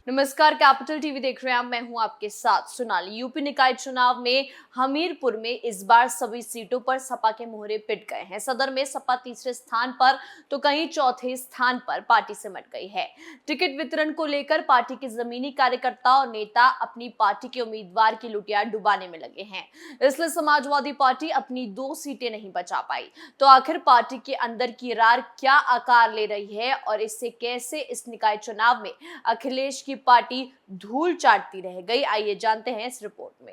नमस्कार, capital TV देख रहे हैं आप। मैं हूं आपके साथ सोनाली। यूपी निकाय चुनाव में हमीरपुर में इस बार सभी सीटों पर सपा के मोहरे पिट गए हैं। सदर में सपा तीसरे स्थान पर तो कहीं चौथे स्थान पर पार्टी सिमट गई है। टिकट वितरण को लेकर पार्टी के जमीनी कार्यकर्ता और नेता अपनी पार्टी के उम्मीदवार की लुटिया डुबाने में लगे हैं। इसलिए समाजवादी पार्टी अपनी 2 सीटें नहीं बचा पाई। तो आखिर पार्टी के अंदर की रार क्या आकार ले रही है और इससे कैसे इस निकाय चुनाव में अखिलेश की पार्टी धूल चाटती रह गई, आइए जानते हैं इस रिपोर्ट में।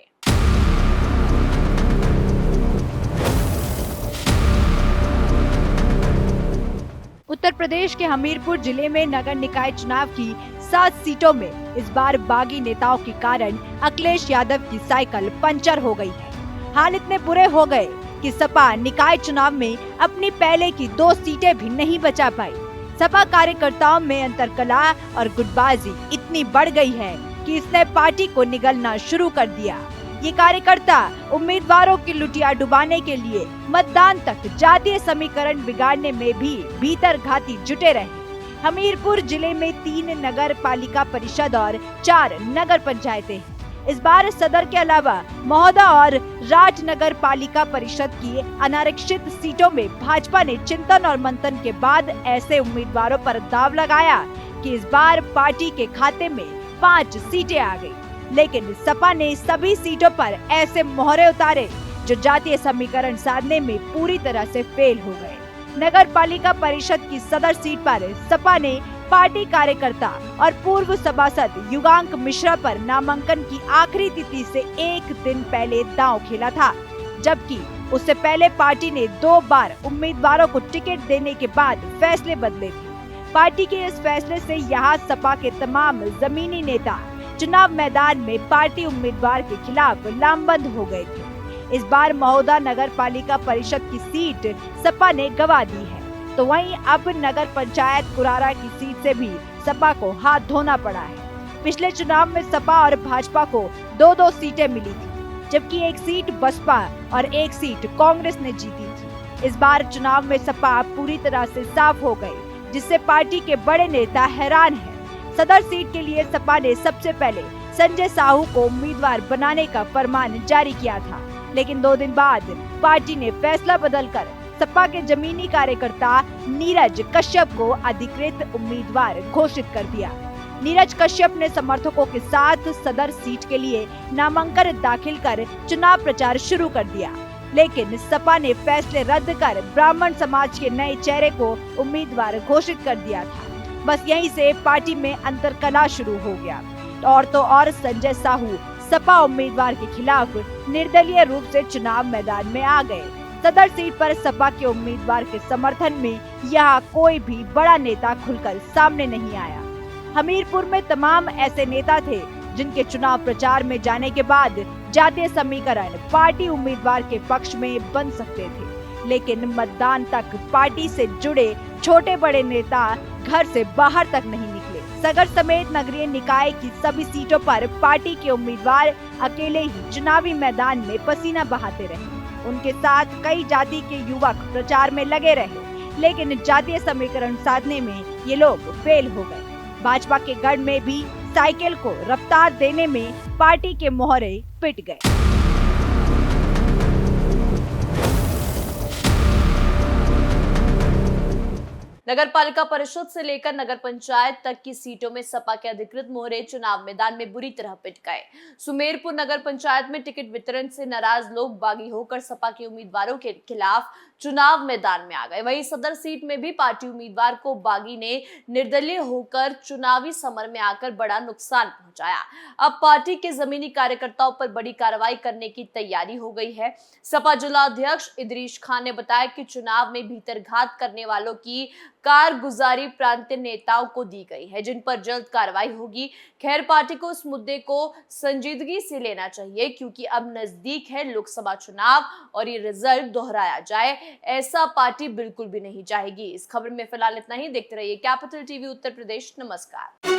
उत्तर प्रदेश के हमीरपुर जिले में नगर निकाय चुनाव की 7 सीटों में इस बार बागी नेताओं के कारण अखिलेश यादव की साइकिल पंचर हो गई है। हाल इतने बुरे हो गए कि सपा निकाय चुनाव में अपनी पहले की 2 सीटें भी नहीं बचा पाई। सपा कार्यकर्ताओं में अंतरकलह और गुटबाजी इतनी बढ़ गई है कि इसने पार्टी को निगलना शुरू कर दिया। ये कार्यकर्ता उम्मीदवारों की लुटिया डुबाने के लिए मतदान तक जातीय समीकरण बिगाड़ने में भी भीतर घाती जुटे रहे। हमीरपुर जिले में 3 नगर पालिका परिषद और 4 नगर पंचायतें हैं। इस बार सदर के अलावा महोदा और राज नगर पालिका परिषद की अनारक्षित सीटों में भाजपा ने चिंतन और मंथन के बाद ऐसे उम्मीदवारों पर दाव लगाया कि इस बार पार्टी के खाते में 5 सीटें आ गई। लेकिन सपा ने सभी सीटों पर ऐसे मोहरे उतारे जो जातीय समीकरण साधने में पूरी तरह से फेल हो गए। नगर पालिका परिषद की सदर सीट पर सपा ने पार्टी कार्यकर्ता और पूर्व सभासद युगांक मिश्रा पर नामांकन की आखिरी तिथि से 1 दिन पहले दांव खेला था, जबकि उससे पहले पार्टी ने 2 बार उम्मीदवारों को टिकट देने के बाद फैसले बदले थे। पार्टी के इस फैसले से यहाँ सपा के तमाम जमीनी नेता चुनाव मैदान में पार्टी उम्मीदवार के खिलाफ लामबंद हो गए थे। इस बार महोदा नगर पालिका परिषद की सीट सपा ने गंवा दी है, तो वहीं अब नगर पंचायत कुरारा की सीट से भी सपा को हाथ धोना पड़ा है। पिछले चुनाव में सपा और भाजपा को 2-2 सीटें मिली थी, जबकि 1 सीट बसपा और 1 सीट कांग्रेस ने जीती थी। इस बार चुनाव में सपा पूरी तरह से साफ हो गई, जिससे पार्टी के बड़े नेता हैरान हैं। सदर सीट के लिए सपा ने सबसे पहले संजय साहू को उम्मीदवार बनाने का फरमान जारी किया था, लेकिन 2 दिन बाद पार्टी ने फैसला बदलकर सपा के जमीनी कार्यकर्ता नीरज कश्यप को अधिकृत उम्मीदवार घोषित कर दिया। नीरज कश्यप ने समर्थकों के साथ सदर सीट के लिए नामांकन दाखिल कर चुनाव प्रचार शुरू कर दिया, लेकिन सपा ने फैसले रद्द कर ब्राह्मण समाज के नए चेहरे को उम्मीदवार घोषित कर दिया था। बस यहीं से पार्टी में अंतरकलह शुरू हो गया और तो और संजय साहू सपा उम्मीदवार के खिलाफ निर्दलीय रूप से चुनाव मैदान में आ गए। सदर सीट पर सपा के उम्मीदवार के समर्थन में यहाँ कोई भी बड़ा नेता खुलकर सामने नहीं आया। हमीरपुर में तमाम ऐसे नेता थे जिनके चुनाव प्रचार में जाने के बाद जातीय समीकरण पार्टी उम्मीदवार के पक्ष में बन सकते थे, लेकिन मतदान तक पार्टी से जुड़े छोटे बड़े नेता घर से बाहर तक नहीं निकले। सदर समेत नगरीय निकाय की सभी सीटों पर पार्टी के उम्मीदवार अकेले ही चुनावी मैदान में पसीना बहाते रहे। उनके साथ कई जाति के युवक प्रचार में लगे रहे, लेकिन जातीय समीकरण साधने में ये लोग फेल हो गए। भाजपा के गढ़ में भी साइकिल को रफ्तार देने में पार्टी के मोहरे पिट गए। नगर पालिका परिषद से लेकर नगर पंचायत तक की सीटों में सपा के अधिकृत मोहरे चुनाव मैदान में बुरी तरह पिट गए। सुमेरपुर नगर पंचायत में टिकट वितरण से नाराज लोग बागी होकर सपा के उम्मीदवारों के खिलाफ चुनाव मैदान में आ गए। वहीं सदर सीट में भी पार्टी उम्मीदवार को बागी ने निर्दलीय होकर चुनावी समर में आकर बड़ा नुकसान पहुंचाया। अब पार्टी के जमीनी कार्यकर्ताओं पर बड़ी कार्रवाई करने की तैयारी हो गई है। सपा जिला अध्यक्ष इदरीश खान ने बताया कि चुनाव में भीतरघात करने वालों की कारगुजारी प्रांतीय नेताओं को दी गई है, जिन पर जल्द कार्रवाई होगी। खैर, पार्टी को इस मुद्दे को संजीदगी से लेना चाहिए, क्योंकि अब नजदीक है लोकसभा चुनाव और ये रिजल्ट दोहराया जाए, ऐसा पार्टी बिल्कुल भी नहीं चाहेगी। इस खबर में फिलहाल इतना ही। देखते रहिए कैपिटल टीवी उत्तर प्रदेश। नमस्कार।